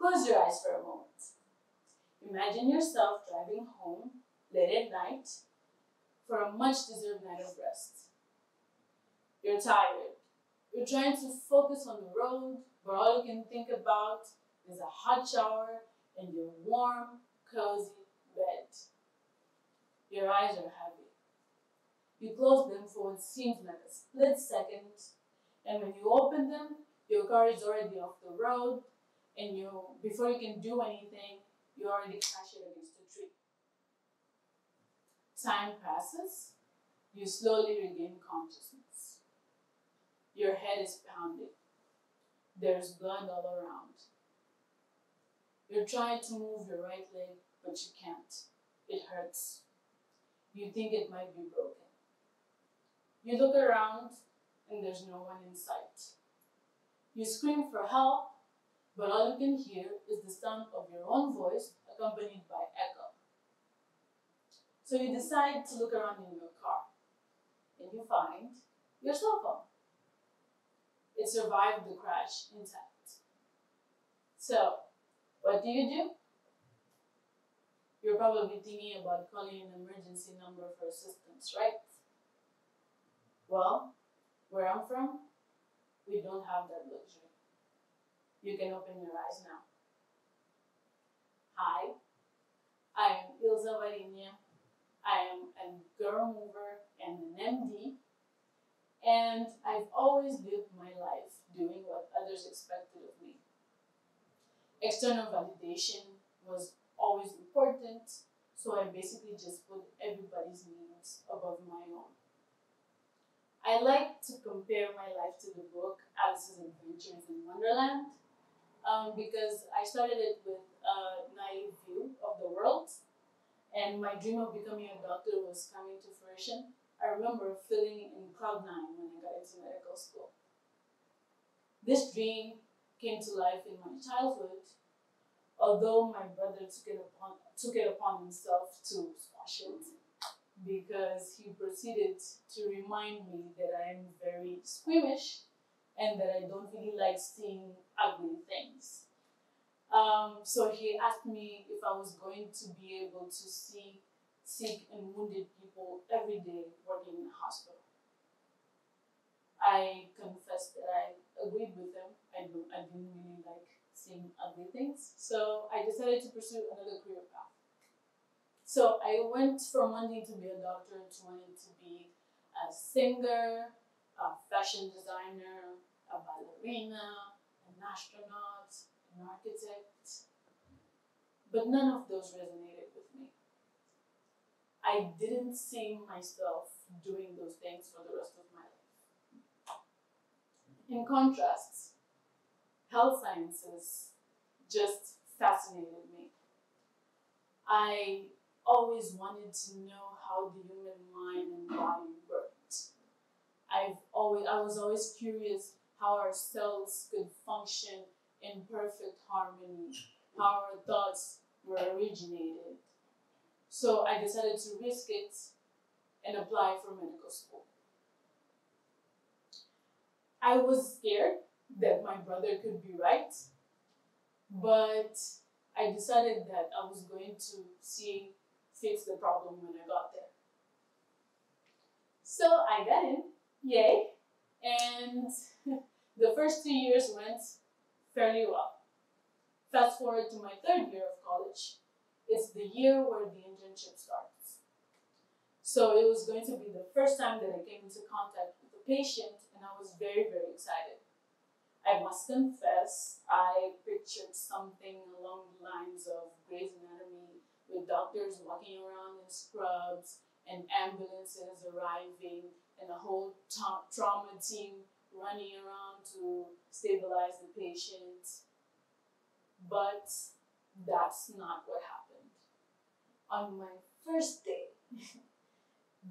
Close your eyes for a moment. Imagine yourself driving home late at night for a much-deserved night of rest. You're tired. You're trying to focus on the road, but all you can think about is a hot shower and your warm, cozy bed. Your eyes are heavy. You close them for what seems like a split second, and when you open them, your car is already off the road, and before you can do anything, you already crash it against a tree. Time passes. You slowly regain consciousness. Your head is pounding. There's blood all around. You're trying to move your right leg, but you can't. It hurts. You think it might be broken. You look around, and there's no one in sight. You scream for help, but all you can hear is the sound of your own voice accompanied by echo. So you decide to look around in your car, and you find your cell phone. It survived the crash intact. So, what do? You're probably thinking about calling an emergency number for assistance, right? Well, where I'm from, we don't have that luxury. You can open your eyes now. Hi, I am Ilza Varínia. I am a girl mover and an MD, and I've always lived my life doing what others expected of me. External validation was always important, so I basically just put everybody's needs above my own. I like to compare my life to the book Alice's Adventures in Wonderland because I started it with a naive view of the world, and my dream of becoming a doctor was coming to fruition. I remember feeling in cloud nine when I got into medical school. This dream came to life in my childhood, although my brother took it upon himself to squash it, because he proceeded to remind me that I am very squeamish and that I don't really like seeing ugly things. So he asked me if I was going to be able to see sick and wounded people every day working in a hospital. I confessed that I agreed with him. I didn't really like seeing ugly things, so I decided to pursue another career path. So I went from wanting to be a doctor to wanting to be a singer, a fashion designer, a ballerina, an astronaut, an architect. But none of those resonated with me. I didn't see myself doing those things for the rest of my life. In contrast, health sciences just fascinated me. I always wanted to know how the human mind and body worked. I was always curious how our cells could function in perfect harmony, how our thoughts were originated. So I decided to risk it and apply for medical school. I was scared that my brother could be right, but I decided that I was going to fix the problem when I got there. So I got in, yay, and the first 2 years went fairly well. Fast forward to my third year of college. It's the year where the internship starts. So it was going to be the first time that I came into contact with a patient, and I was very, very excited. I must confess, I pictured something along the lines of Grey's Anatomy, with doctors walking around in scrubs and ambulances arriving and a whole trauma team running around to stabilize the patient. But that's not what happened. On my first day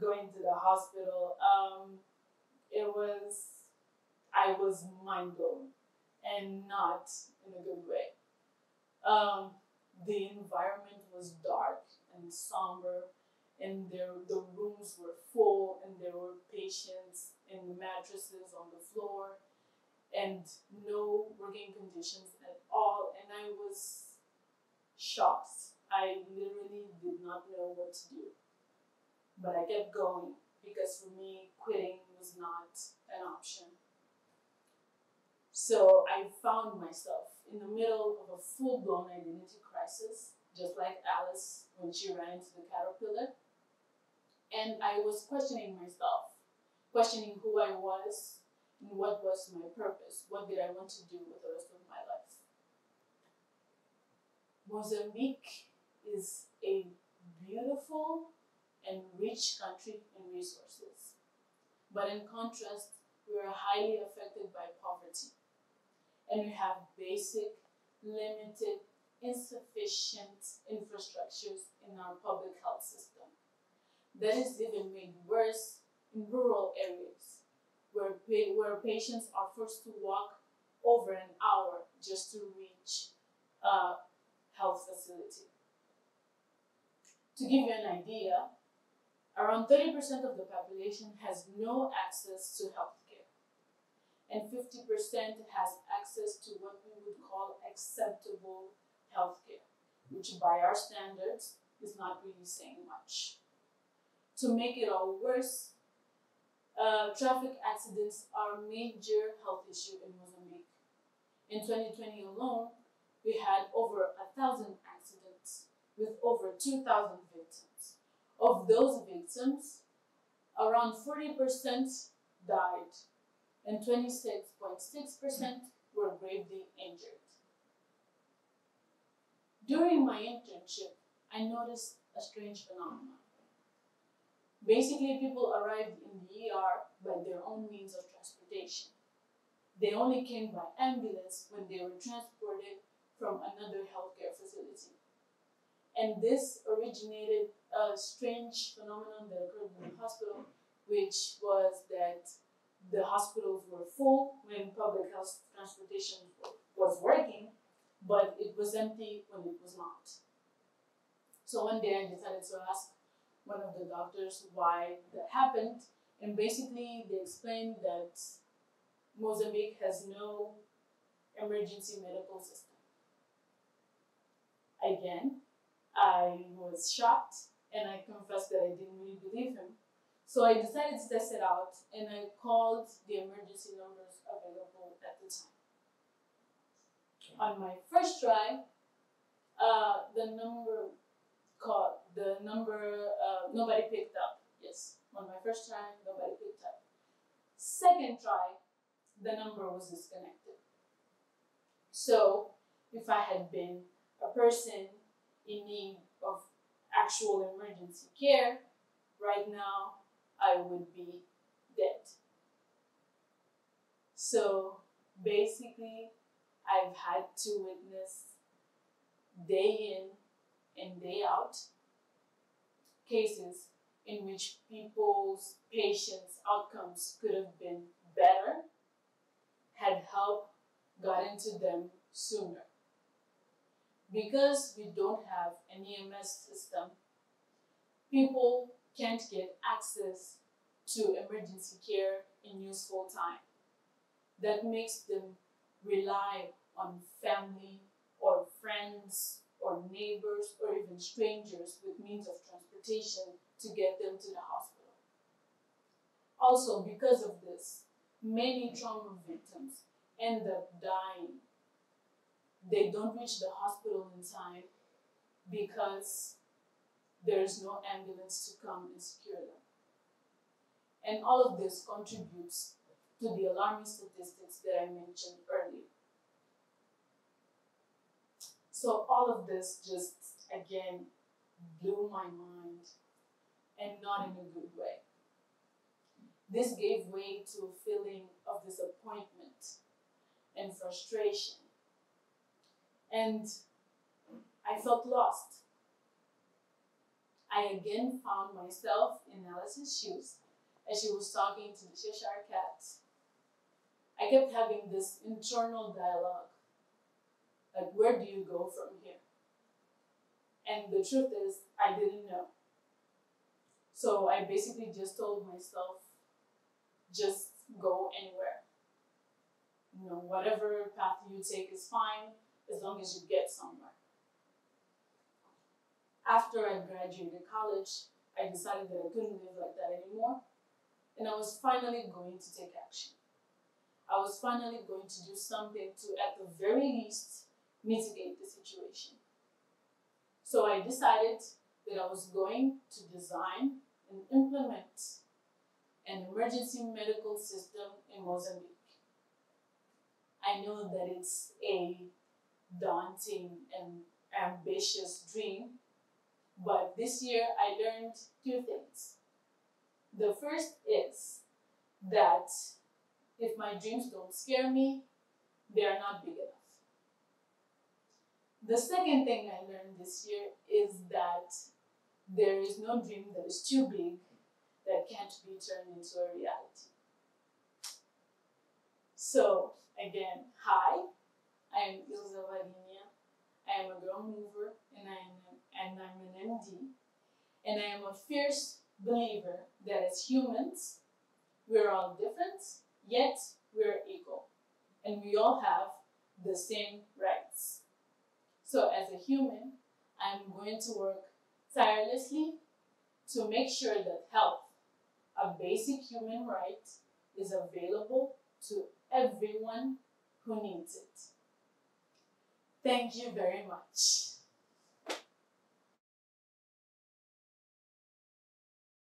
going to the hospital, I was mind blown, and not in a good way. The environment was dark and somber, and the rooms were full, and there were patients in mattresses on the floor, and no working conditions at all. And I was shocked. I literally did not know what to do. But I kept going because for me, quitting was not an option. So I found myself in the middle of a full-blown identity crisis, just like Alice when she ran into the caterpillar. And I was questioning myself, questioning who I was and what was my purpose. What did I want to do with the rest of my life? Mozambique is a beautiful and rich country in resources. But in contrast, we are highly affected by poverty. And we have basic, limited, insufficient infrastructures in our public health system. That is even made worse in rural areas, where patients are forced to walk over an hour just to reach a health facility. To give you an idea, around 30% of the population has no access to healthcare, and 50% has access to what we would call acceptable healthcare, which by our standards is not really saying much. To make it all worse, traffic accidents are a major health issue in Mozambique. In 2020 alone, we had over 1,000 accidents with over 2,000 victims. Of those victims, around 40% died and 26.6% were gravely injured. During my internship, I noticed a strange phenomenon. Basically, people arrived in the ER by their own means of transportation. They only came by ambulance when they were transported from another healthcare facility. And this originated a strange phenomenon that occurred in the hospital, which was that the hospitals were full when public health transportation was working, but it was empty when it was not. So one day I decided to ask one of the doctors why that happened, and basically they explained that Mozambique has no emergency medical system. Again, I was shocked, and I confessed that I didn't really believe him. So I decided to test it out, and I called the emergency numbers available at the time. On my first try, nobody picked up. Yes, on my first try, nobody picked up. Second try, the number was disconnected. So if I had been a person in need of actual emergency care, right now I would be dead. So basically, I've had to witness day in and day out cases in which people's patients' outcomes could have been better had help gotten to them sooner. Because we don't have an EMS system, people can't get access to emergency care in useful time. That makes them rely on family or friends or neighbors or even strangers with means of transportation to get them to the hospital. Also, because of this, many trauma victims end up dying. They don't reach the hospital in time because there's no ambulance to come and secure them. And all of this contributes to the alarming statistics that I mentioned earlier. So all of this just, again, blew my mind, and not in a good way. This gave way to a feeling of disappointment and frustration. And I felt lost. I again found myself in Alice's shoes as she was talking to the Cheshire Cat. I kept having this internal dialogue, like, where do you go from here? And the truth is, I didn't know. So I basically just told myself, just go anywhere. whatever path you take is fine as long as you get somewhere. After I graduated college, I decided that I couldn't live like that anymore, and I was finally going to take action. I was finally going to do something to, at the very least, mitigate the situation. So I decided that I was going to design and implement an emergency medical system in Mozambique. I know that it's a daunting and ambitious dream, but this year I learned two things. The first is that if my dreams don't scare me, they are not big enough. The second thing I learned this year is that there is no dream that is too big that can't be turned into a reality. So, again, hi, I am Ilza Varínia. I am a girl mover and I'm an MD. And I am a fierce believer that as humans, we're all different, yet we're equal. And we all have the same rights. So as a human, I'm going to work tirelessly to make sure that health, a basic human right, is available to everyone who needs it. Thank you very much.